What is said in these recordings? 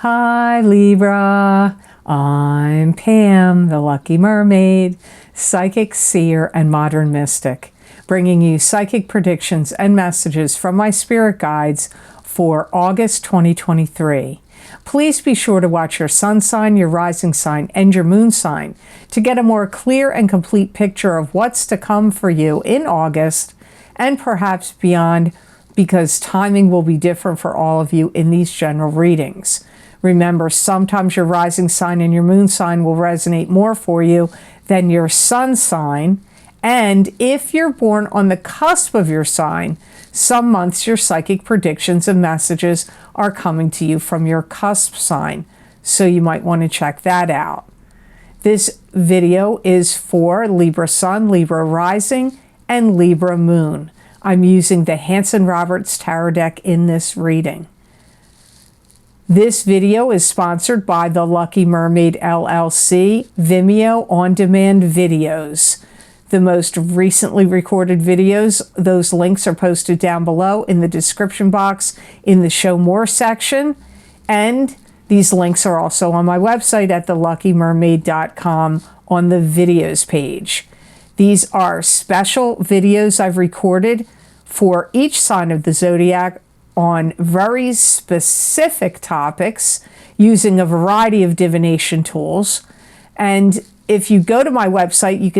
Hi Libra, I'm Pam, the Lucky Mermaid, psychic, seer, and modern mystic, bringing you psychic predictions and messages from my spirit guides for August 2023. Please be sure to watch your sun sign, your rising sign, and your moon sign to get a more clear and complete picture of what's to come for you in August and perhaps beyond, because timing will be different for all of you in these general readings. Remember, sometimes your rising sign and your moon sign will resonate more for you than your sun sign. And if you're born on the cusp of your sign, some months your psychic predictions and messages are coming to you from your cusp sign. So you might want to check that out. This video is for Libra Sun, Libra Rising, and Libra Moon. I'm using the Hanson-Roberts Tarot deck in this reading. This video is sponsored by the Lucky Mermaid LLC, Vimeo on-demand videos. The most recently recorded videos, those links are posted down below in the description box in the Show More section. And these links are also on my website at theluckymermaid.com on the videos page. These are special videos I've recorded for each sign of the zodiac on very specific topics using a variety of divination tools. And if you go to my website, you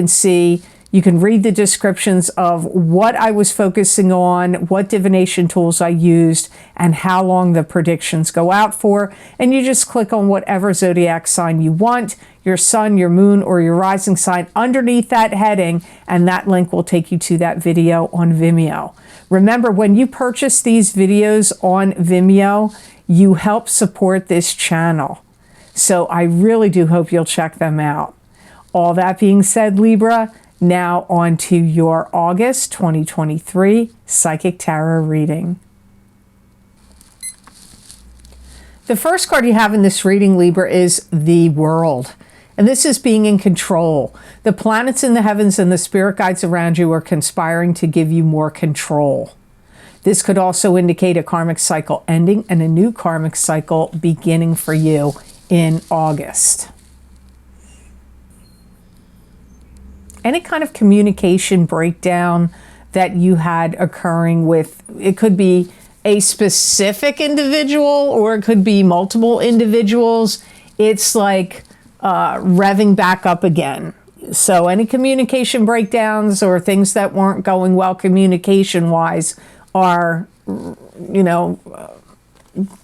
can read the descriptions of what I was focusing on, what divination tools I used, and how long the predictions go out for. And you just click on whatever zodiac sign you want, your sun, your moon, or your rising sign underneath that heading, and that link will take you to that video on Vimeo. Remember, when you purchase these videos on Vimeo, you help support this channel. So I really do hope you'll check them out. All that being said, Libra, now on to your August 2023 Psychic Tarot reading. The first card you have in this reading, Libra, is the World. And this is being in control. The planets in the heavens and the spirit guides around you are conspiring to give you more control. This could also indicate a karmic cycle ending and a new karmic cycle beginning for you in August. Any kind of communication breakdown that you had occurring with, it could be a specific individual or it could be multiple individuals. It's like revving back up again. So any communication breakdowns or things that weren't going well communication-wise are,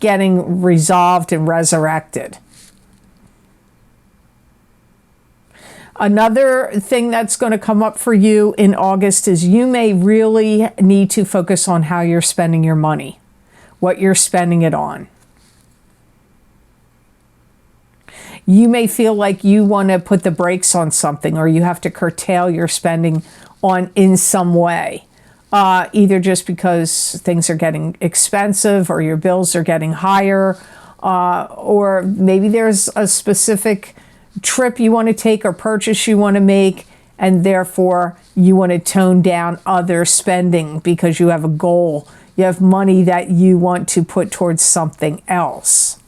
getting resolved and resurrected. Another thing that's going to come up for you in August is you may really need to focus on how you're spending your money, what you're spending it on. You may feel like you want to put the brakes on something, or you have to curtail your spending in some way. Either just because things are getting expensive or your bills are getting higher, or maybe there's a specific trip you want to take or purchase you want to make, and therefore you want to tone down other spending because you have a goal. You have money that you want to put towards something else.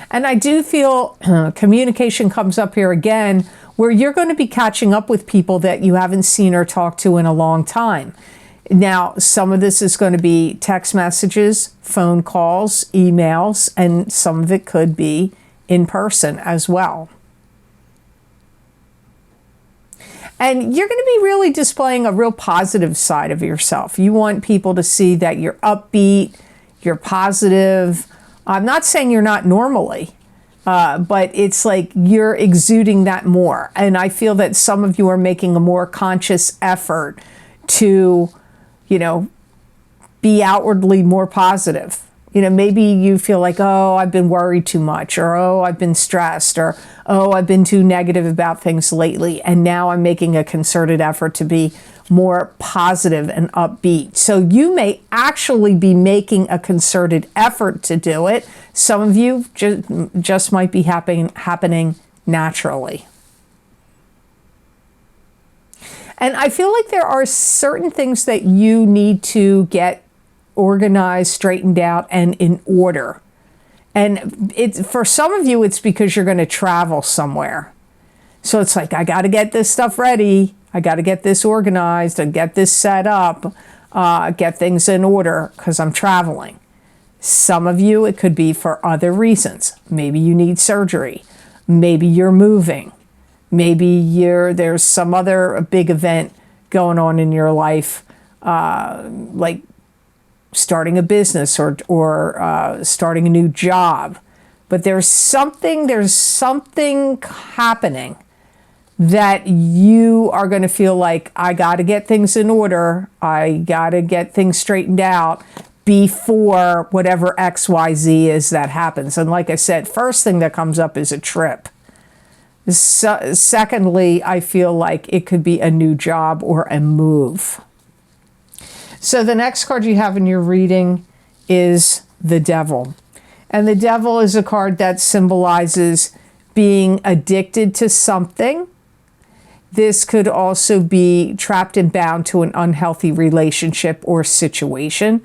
And I do feel communication comes up here again, where you're going to be catching up with people that you haven't seen or talked to in a long time. Now, some of this is going to be text messages, phone calls, emails, and some of it could be in person as well. And you're going to be really displaying a real positive side of yourself. You want people to see that you're upbeat, you're positive. I'm not saying you're not normally, but it's like you're exuding that more. And I feel that some of you are making a more conscious effort to, be outwardly more positive. Maybe you feel like, oh, I've been worried too much, or oh, I've been stressed, or oh, I've been too negative about things lately. And now I'm making a concerted effort to be more positive and upbeat. So you may actually be making a concerted effort to do it. Some of you just might be happening naturally. And I feel like there are certain things that you need to get organized, straightened out, and in order. And for some of you, it's because you're going to travel somewhere. So it's like, I got to get this stuff ready. I got to get this organized and get this set up, get things in order because I'm traveling. Some of you, it could be for other reasons. Maybe you need surgery. Maybe you're moving. Maybe there's some other big event going on in your life, like starting a business or starting a new job. But there's something happening that you are going to feel like, I got to get things in order. I got to get things straightened out before whatever XYZ is that happens. And like I said, first thing that comes up is a trip. Secondly, I feel like it could be a new job or a move. So the next card you have in your reading is the Devil. And the Devil is a card that symbolizes being addicted to something. This could also be trapped and bound to an unhealthy relationship or situation.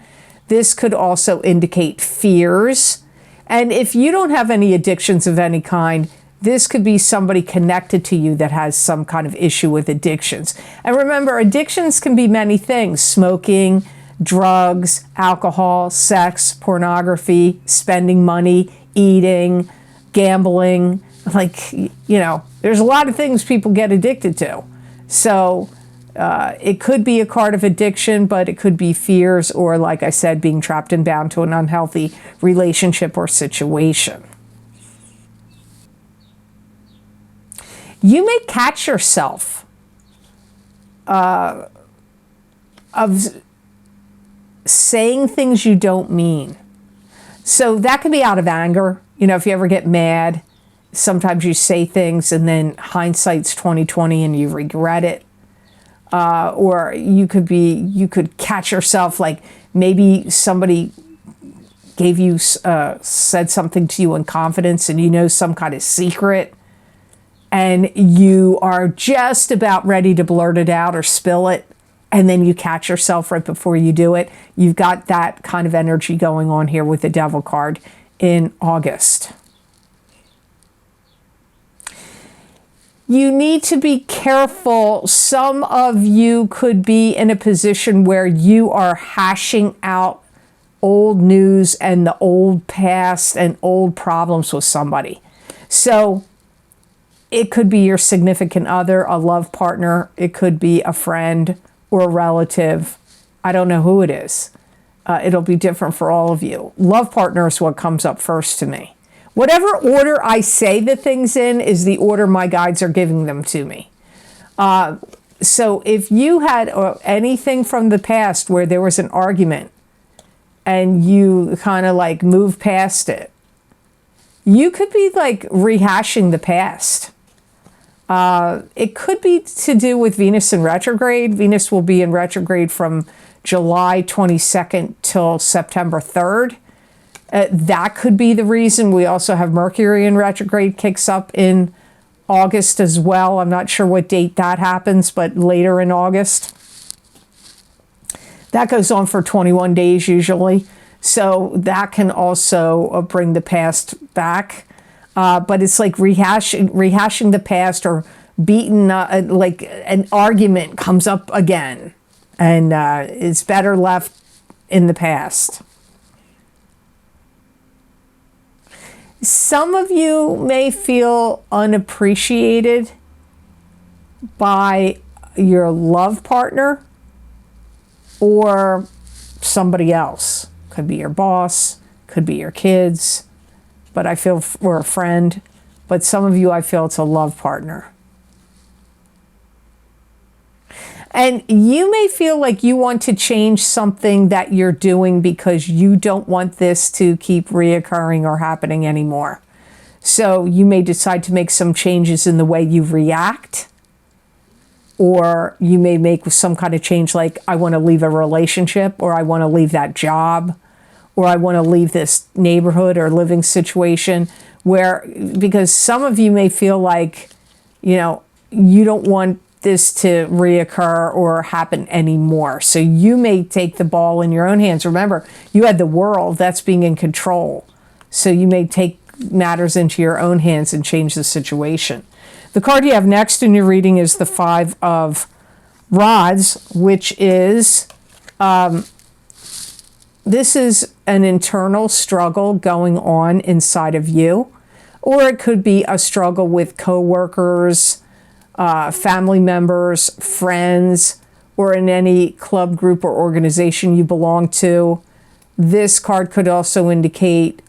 This could also indicate fears. And if you don't have any addictions of any kind, this could be somebody connected to you that has some kind of issue with addictions. And remember, addictions can be many things: smoking, drugs, alcohol, sex, pornography, spending money, eating, gambling. Like, there's a lot of things people get addicted to. So it could be a card of addiction, but it could be fears or, like I said, being trapped and bound to an unhealthy relationship or situation. You may catch yourself of saying things you don't mean. So that could be out of anger. If you ever get mad, sometimes you say things and then hindsight's 20/20 and you regret it. Or you could catch yourself, like maybe somebody gave you, said something to you in confidence and some kind of secret, and you are just about ready to blurt it out or spill it, and then you catch yourself right before you do it. You've got that kind of energy going on here with the Devil card in August. You need to be careful. Some of you could be in a position where you are hashing out old news and the old past and old problems with somebody. So it could be your significant other, a love partner. It could be a friend or a relative. I don't know who it is. It'll be different for all of you. Love partner is what comes up first to me. Whatever order I say the things in is the order my guides are giving them to me. So if you had anything from the past where there was an argument and you kind of like move past it, you could be like rehashing the past. It could be to do with Venus in retrograde. Venus will be in retrograde from July 22nd till September 3rd. That could be the reason. We also have Mercury in retrograde, kicks up in August as well. I'm not sure what date that happens, but later in August. That goes on for 21 days usually. So that can also bring the past back. But it's like rehashing the past or beating, like an argument comes up again. And it's better left in the past. Some of you may feel unappreciated by your love partner or somebody else. Could be your boss, could be your kids, but I feel, or a friend. But some of you, I feel it's a love partner. And you may feel like you want to change something that you're doing because you don't want this to keep reoccurring or happening anymore. So you may decide to make some changes in the way you react, or you may make some kind of change like, I want to leave a relationship, or I want to leave that job, or I want to leave this neighborhood or living situation, because some of you may feel like, you don't want this to reoccur or happen anymore. So you may take the ball in your own hands. Remember, you had the world that's being in control. So you may take matters into your own hands and change the situation. The card you have next in your reading is the Five of Rods, which is, this is an internal struggle going on inside of you, or it could be a struggle with coworkers, family members, friends, or in any club, group, or organization you belong to. This card could also indicate,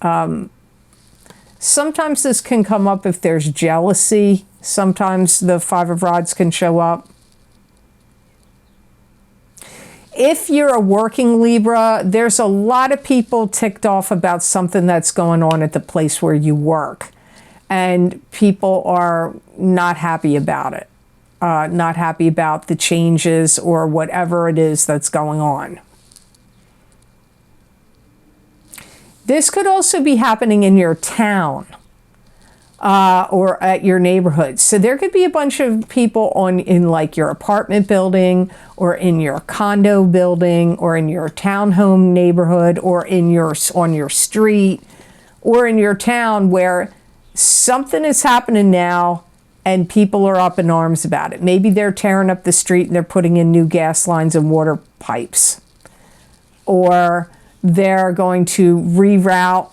sometimes this can come up if there's jealousy. Sometimes the Five of Rods can show up. If you're a working Libra, there's a lot of people ticked off about something that's going on at the place where you work. And people are not happy about it. Not happy about the changes or whatever it is that's going on. This could also be happening in your town or at your neighborhood. So there could be a bunch of people in like your apartment building or in your condo building or in your townhome neighborhood or on your street or in your town where something is happening now and people are up in arms about it. Maybe they're tearing up the street and they're putting in new gas lines and water pipes. Or they're going to reroute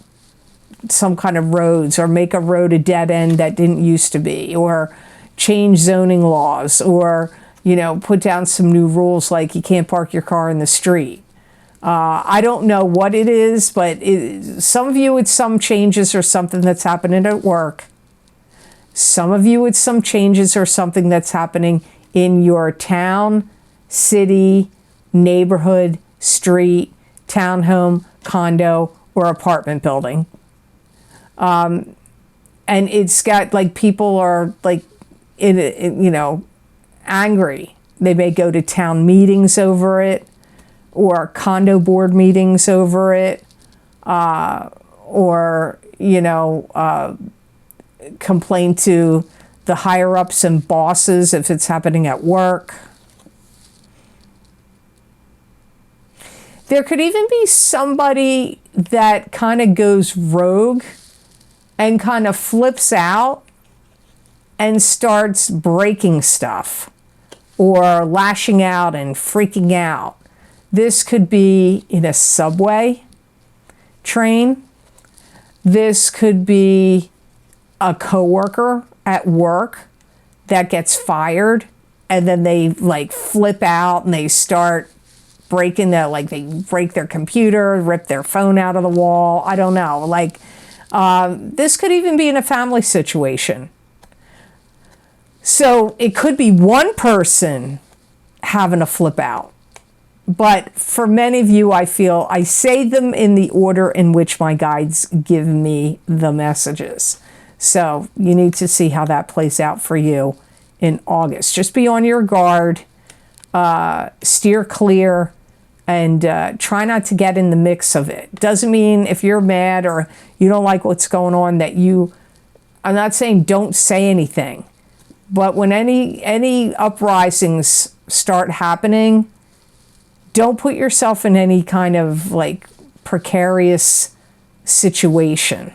some kind of roads or make a road a dead end that didn't used to be, or change zoning laws, or, you know, put down some new rules like you can't park your car in the street. I don't know what it is, but some of you it's some changes or something that's happening at work. Some of you it's some changes or something that's happening in your town, city, neighborhood, street, townhome, condo, or apartment building. And it's got like people are like, you know, angry. They may go to town meetings over it, or condo board meetings over it, or, you know, complain to the higher ups and bosses if it's happening at work. There could even be somebody that kind of goes rogue and kind of flips out and starts breaking stuff or lashing out and freaking out. This could be in a subway train. This could be a coworker at work that gets fired and then they like flip out and they start breaking they break their computer, rip their phone out of the wall. I don't know. Like, this could even be in a family situation. So it could be one person having a flip out. But for many of you, I feel I say them in the order in which my guides give me the messages. So you need to see how that plays out for you in August. Just be on your guard, steer clear, and try not to get in the mix of it. Doesn't mean if you're mad or you don't like what's going on that I'm not saying don't say anything, but when any uprisings start happening, don't put yourself in any kind of like precarious situation.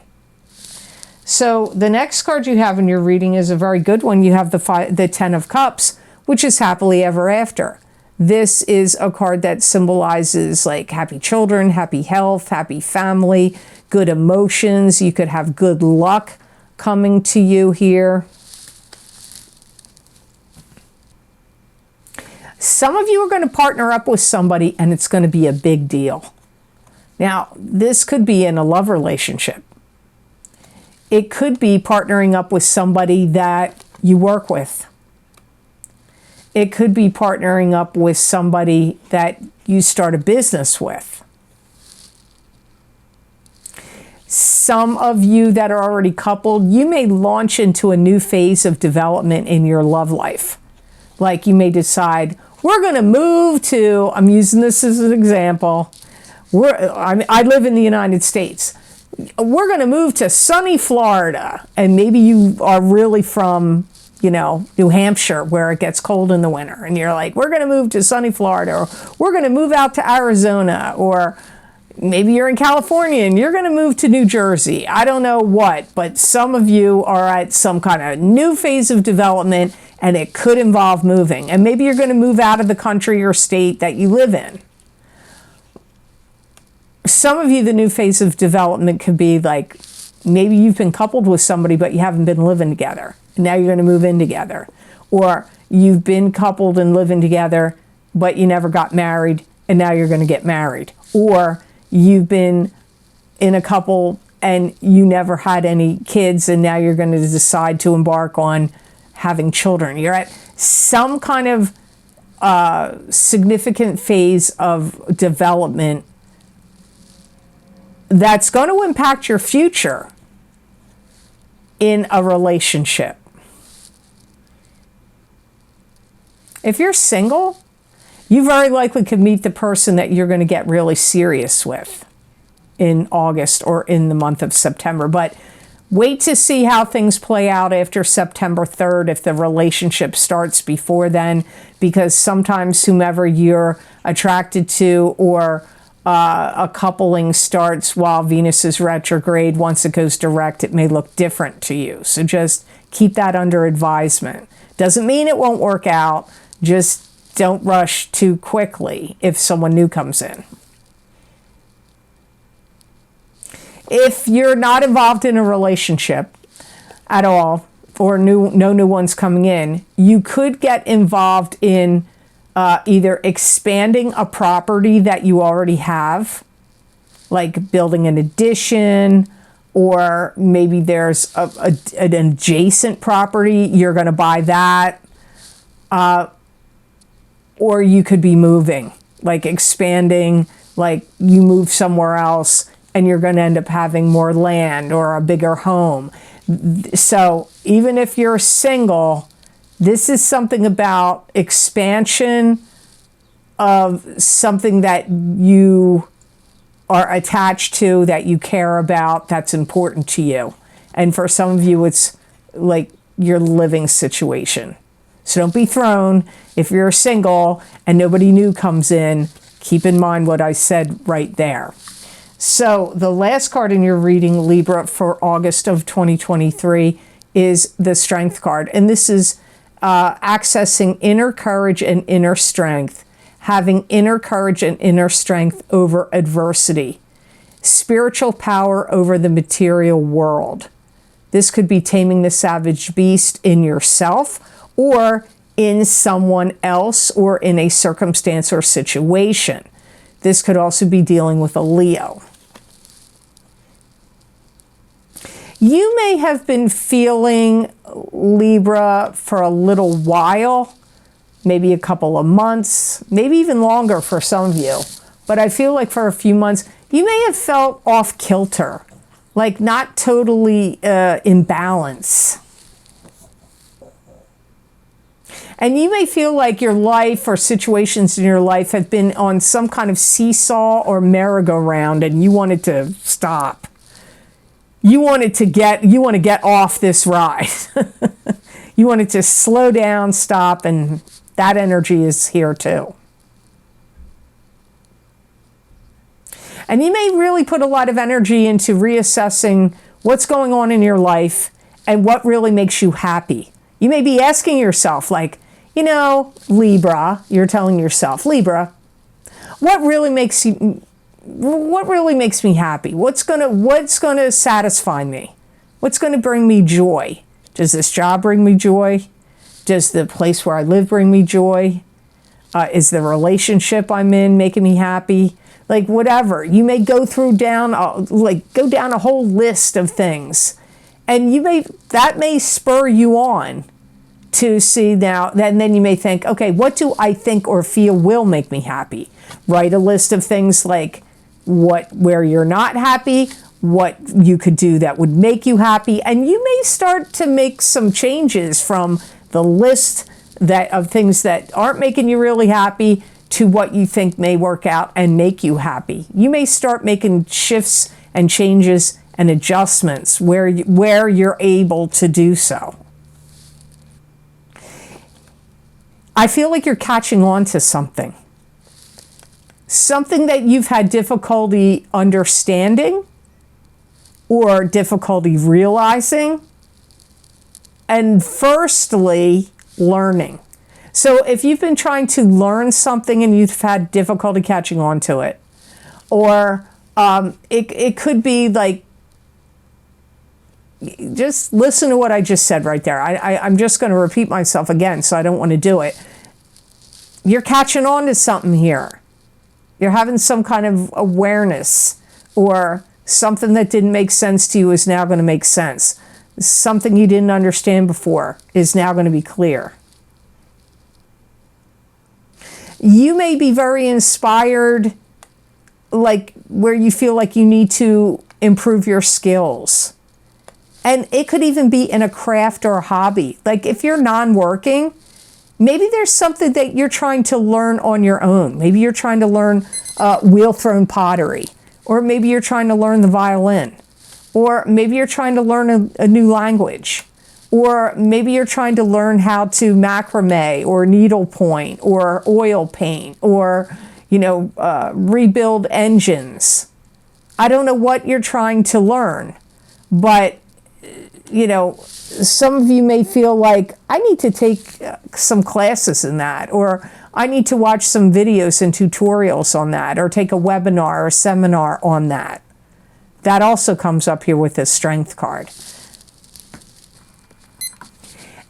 So the next card you have in your reading is a very good one. You have the Ten of Cups, which is happily ever after. This is a card that symbolizes like happy children, happy health, happy family, good emotions. You could have good luck coming to you here. Some of you are going to partner up with somebody and it's going to be a big deal. Now, this could be in a love relationship. It could be partnering up with somebody that you work with. It could be partnering up with somebody that you start a business with. Some of you that are already coupled, you may launch into a new phase of development in your love life. Like you may decide, we're going to move to, I'm using this as an example, I live in the United States. We're going to move to sunny Florida. And maybe you are really from, you know, New Hampshire where it gets cold in the winter, and you're like, we're going to move to sunny Florida, or we're going to move out to Arizona, or maybe you're in California and you're going to move to New Jersey. I don't know what, but some of you are at some kind of new phase of development, and it could involve moving. And maybe you're going to move out of the country or state that you live in. Some of you, the new phase of development could be like, maybe you've been coupled with somebody, but you haven't been living together. And now you're going to move in together. Or you've been coupled and living together, but you never got married, and now you're going to get married. Or you've been in a couple and you never had any kids, and now you're going to decide to embark on having children. You're at some kind of significant phase of development that's going to impact your future in a relationship. If you're single, you very likely could meet the person that you're going to get really serious with in August or in the month of September. But wait to see how things play out after September 3rd if the relationship starts before then, because sometimes whomever you're attracted to or a coupling starts while Venus is retrograde. Once it goes direct, it may look different to you. So just keep that under advisement. Doesn't mean it won't work out. Just don't rush too quickly if someone new comes in. If you're not involved in a relationship at all, or no new ones coming in, you could get involved in either expanding a property that you already have, like building an addition, or maybe there's an adjacent property, you're going to buy that. Or you could be moving, like expanding, like you move somewhere else and you're going to end up having more land or a bigger home. So even if you're single, this is something about expansion of something that you are attached to, that you care about, that's important to you. And for some of you, it's like your living situation. So don't be thrown if you're single and nobody new comes in. Keep in mind what I said right there. So the last card in your reading, Libra, for August of 2023 is the Strength card. And this is accessing inner courage and inner strength, having inner courage and inner strength over adversity, spiritual power over the material world. This could be taming the savage beast in yourself, or in someone else, or in a circumstance or situation. This could also be dealing with a Leo. You may have been feeling Libra for a little while, maybe a couple of months, maybe even longer for some of you. But I feel like for a few months, you may have felt off kilter, like not totally in balance. And you may feel like your life or situations in your life have been on some kind of seesaw or merry-go-round, and you wanted to stop. You want to get off this ride. You wanted to slow down, stop, and that energy is here too. And you may really put a lot of energy into reassessing what's going on in your life and what really makes you happy. You may be asking yourself, like, you know, Libra, you're telling yourself, Libra, what really makes me happy? What's gonna satisfy me? What's gonna bring me joy? Does this job bring me joy? Does the place where I live bring me joy? Is the relationship I'm in making me happy? Like whatever. You may go down a whole list of things, and that may spur you on to see now. Then you may think, okay, what do I think or feel will make me happy? Write a list of things like where you're not happy, what you could do that would make you happy, and you may start to make some changes from the list of things that aren't making you really happy to what you think may work out and make you happy. You may start making shifts and changes and adjustments where you're able to do so. I feel like you're catching on to something. Something that you've had difficulty understanding or difficulty realizing, and firstly, learning. So if you've been trying to learn something and you've had difficulty catching on to it, or it could be like, just listen to what I just said right there. I'm just going to repeat myself again, so I don't want to do it. You're catching on to something here. You're having some kind of awareness, or something that didn't make sense to you is now going to make sense. Something you didn't understand before is now going to be clear. You may be very inspired, like where you feel like you need to improve your skills. And it could even be in a craft or a hobby. Like if you're non-working, maybe there's something that you're trying to learn on your own. Maybe you're trying to learn wheel-thrown pottery, or maybe you're trying to learn the violin, or maybe you're trying to learn a new language, or maybe you're trying to learn how to macrame or needlepoint or oil paint, or rebuild engines. I don't know what you're trying to learn, but some of you may feel like, I need to take some classes in that, or I need to watch some videos and tutorials on that, or take a webinar or a seminar on that. That also comes up here with this Strength card.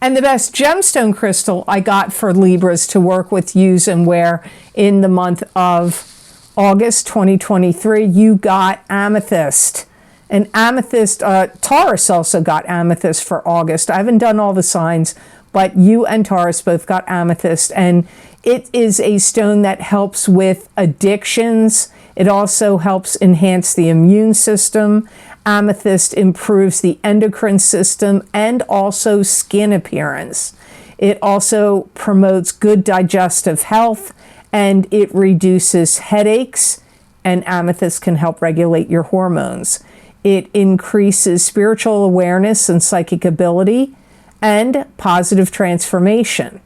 And the best gemstone crystal I got for Libras to work with, use, and wear in the month of August 2023, you got amethyst. And amethyst, Taurus also got amethyst for August. I haven't done all the signs, but you and Taurus both got amethyst. And it is a stone that helps with addictions. It also helps enhance the immune system. Amethyst improves the endocrine system and also skin appearance. It also promotes good digestive health, and it reduces headaches, and amethyst can help regulate your hormones. It increases spiritual awareness and psychic ability and positive transformation.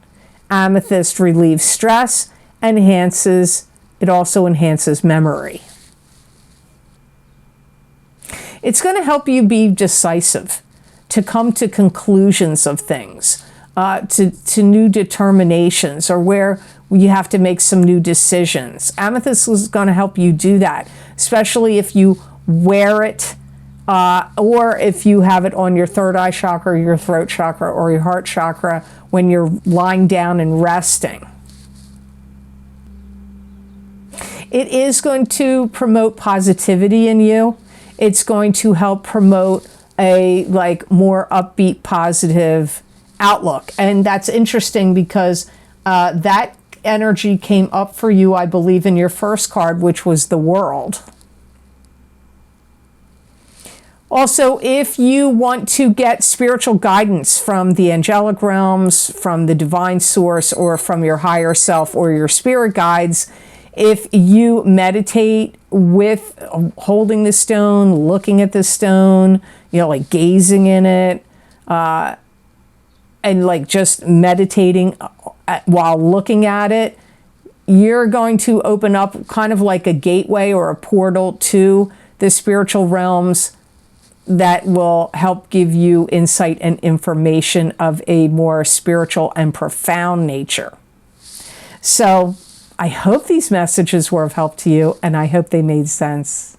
Amethyst relieves stress, it also enhances memory. It's going to help you be decisive, to come to conclusions of things, to new determinations, or where you have to make some new decisions. Amethyst is going to help you do that, especially if you wear it, or if you have it on your third eye chakra, your throat chakra, or your heart chakra when you're lying down and resting. It is going to promote positivity in you. It's going to help promote a more upbeat, positive outlook. And that's interesting because that energy came up for you, I believe, in your first card, which was the World. Also, if you want to get spiritual guidance from the angelic realms, from the divine source, or from your higher self or your spirit guides, if you meditate with holding the stone, looking at the stone, gazing in it, and just meditating while looking at it, you're going to open up kind of like a gateway or a portal to the spiritual realms that will help give you insight and information of a more spiritual and profound nature. So I hope these messages were of help to you, and I hope they made sense.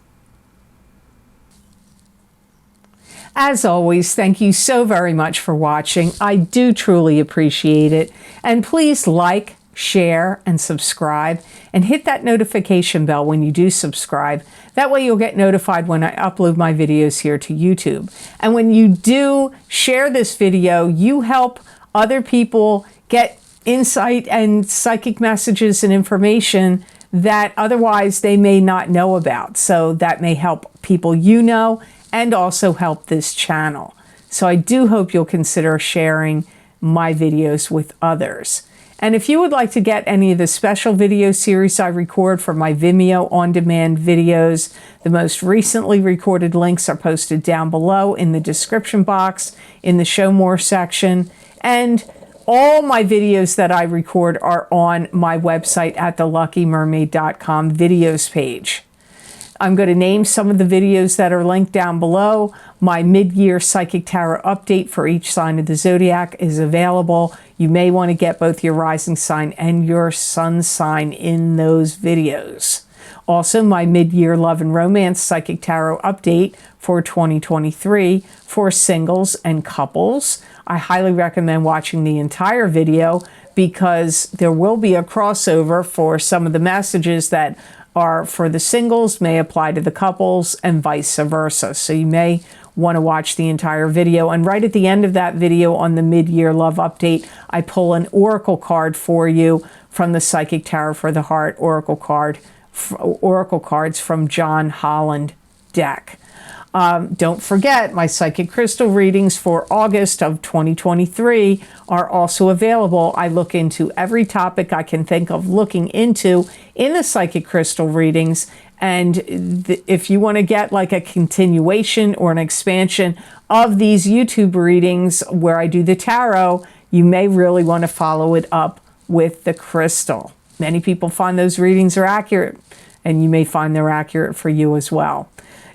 As always, thank you so very much for watching. I do truly appreciate it. And please like, share, and subscribe, and hit that notification bell when you do subscribe. That way you'll get notified when I upload my videos here to YouTube. And when you do share this video, you help other people get insight and psychic messages and information that otherwise they may not know about. So that may help people you know, and also help this channel. So I do hope you'll consider sharing my videos with others. And if you would like to get any of the special video series I record for my Vimeo on-demand videos, the most recently recorded links are posted down below in the description box, in the Show More section. And All my videos that I record are on my website at theluckymermaid.com videos page. I'm going to name some of the videos that are linked down below. My mid-year Psychic Tarot update for each sign of the zodiac is available. You may want to get both your rising sign and your sun sign in those videos. Also, my mid-year love and romance Psychic Tarot update for 2023 for singles and couples. I highly recommend watching the entire video because there will be a crossover for some of the messages that are for the singles may apply to the couples and vice versa. So you may want to watch the entire video. And right at the end of that video on the mid-year love update, I pull an oracle card for you from the Psychic Tarot for the Heart oracle cards from John Holland deck. Don't forget, my psychic crystal readings for August of 2023 are also available. I look into every topic I can think of looking into in the psychic crystal readings. And if you want to get like a continuation or an expansion of these YouTube readings where I do the tarot, you may really want to follow it up with the crystal. Many people find those readings are accurate, and you may find they're accurate for you as well.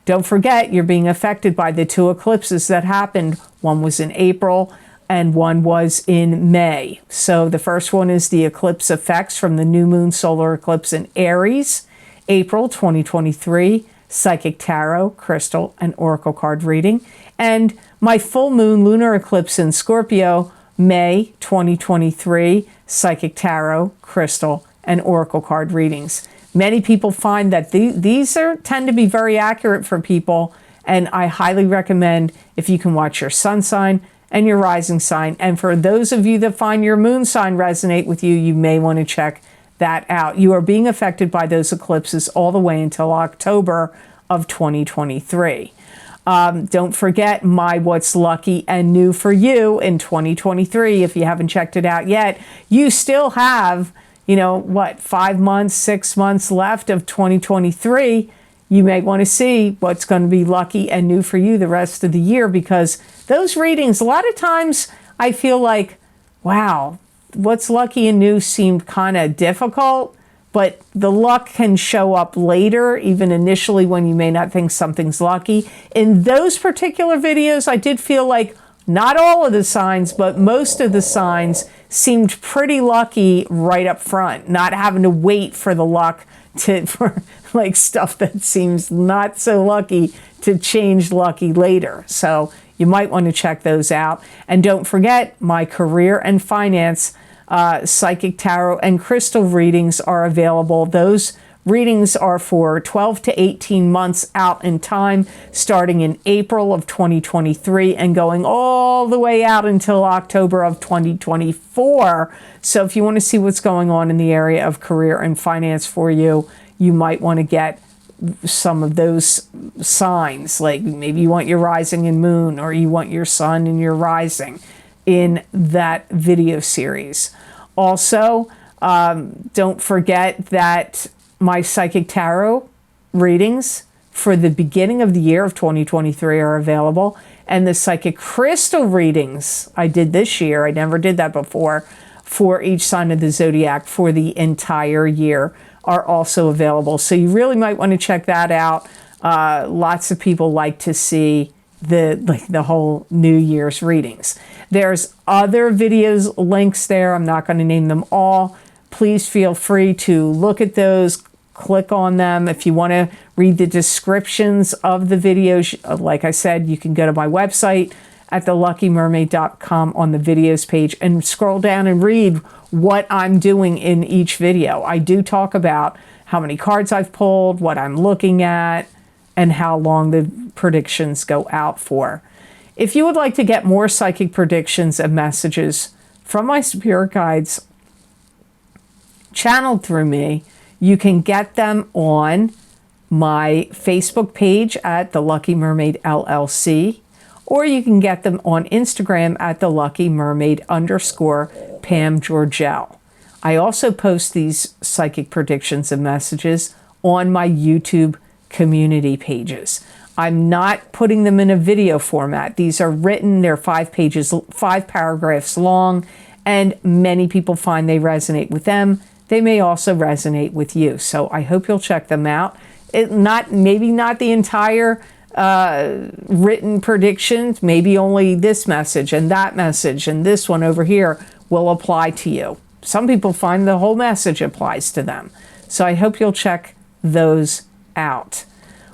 Don't forget, you're being affected by the two eclipses that happened. One was in April and one was in May. So the first one is the eclipse effects from the new moon solar eclipse in Aries, April 2023, Psychic Tarot, Crystal, and Oracle card reading. And my full moon lunar eclipse in Scorpio, May 2023, Psychic Tarot, Crystal, and Oracle card readings. Many people find that these tend to be very accurate for people, and I highly recommend if you can watch your sun sign and your rising sign. And for those of you that find your moon sign resonate with you, you may want to check that out. You are being affected by those eclipses all the way until October of 2023. Don't forget my What's Lucky and New for You in 2023. If you haven't checked it out yet, you still have 5 months, 6 months left of 2023. You may want to see what's going to be lucky and new for you the rest of the year, because those readings, a lot of times I feel like, wow, what's lucky and new seemed kind of difficult, but the luck can show up later, even initially when you may not think something's lucky. In those particular videos, I did feel like not all of the signs, but most of the signs seemed pretty lucky right up front, not having to wait for the luck for like stuff that seems not so lucky to change lucky later. So you might want to check those out. And don't forget, my career and finance psychic tarot and crystal readings are available. Those readings are for 12 to 18 months out in time, starting in April of 2023 and going all the way out until October of 2024. So if you want to see what's going on in the area of career and finance for you, you might want to get some of those signs. Like maybe you want your rising and moon, or you want your sun and your rising in that video series. Also, don't forget that my Psychic Tarot readings for the beginning of the year of 2023 are available. And the Psychic Crystal readings I did this year, I never did that before, for each sign of the zodiac for the entire year are also available. So you really might want to check that out. Lots of people like to see the whole New Year's readings. There's other videos, links there. I'm not going to name them all. Please feel free to look at those, click on them. If you want to read the descriptions of the videos, like I said, you can go to my website at theluckymermaid.com on the videos page and scroll down and read what I'm doing in each video. I do talk about how many cards I've pulled, what I'm looking at, and how long the predictions go out for. If you would like to get more psychic predictions and messages from my spirit guides channeled through me, you can get them on my Facebook page at the Lucky Mermaid LLC, or you can get them on Instagram at the Lucky Mermaid _ Pam Georgel. I also post these psychic predictions and messages on my YouTube community pages. I'm not putting them in a video format. These are written, they're 5 paragraphs long, and many people find they resonate with them. They may also resonate with you. So I hope you'll check them out. Maybe not the entire written predictions, maybe only this message and that message and this one over here will apply to you. Some people find the whole message applies to them. So I hope you'll check those out.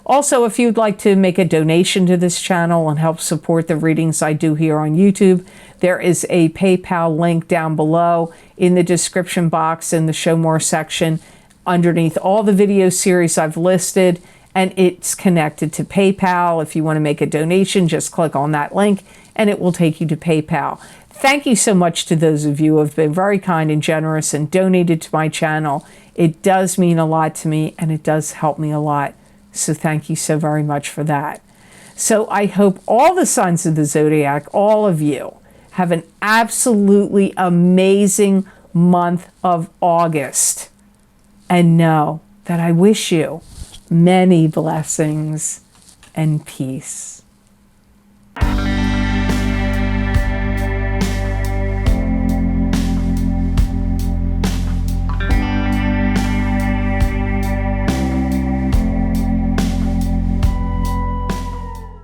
Also, if you'd like to make a donation to this channel and help support the readings I do here on YouTube, there is a PayPal link down below in the description box in the Show More section underneath all the video series I've listed, and it's connected to PayPal. If you want to make a donation, just click on that link and it will take you to PayPal. Thank you so much to those of you who have been very kind and generous and donated to my channel. It does mean a lot to me and it does help me a lot. So thank you so very much for that. So I hope all the signs of the zodiac, all of you, have an absolutely amazing month of August. And know that I wish you many blessings and peace.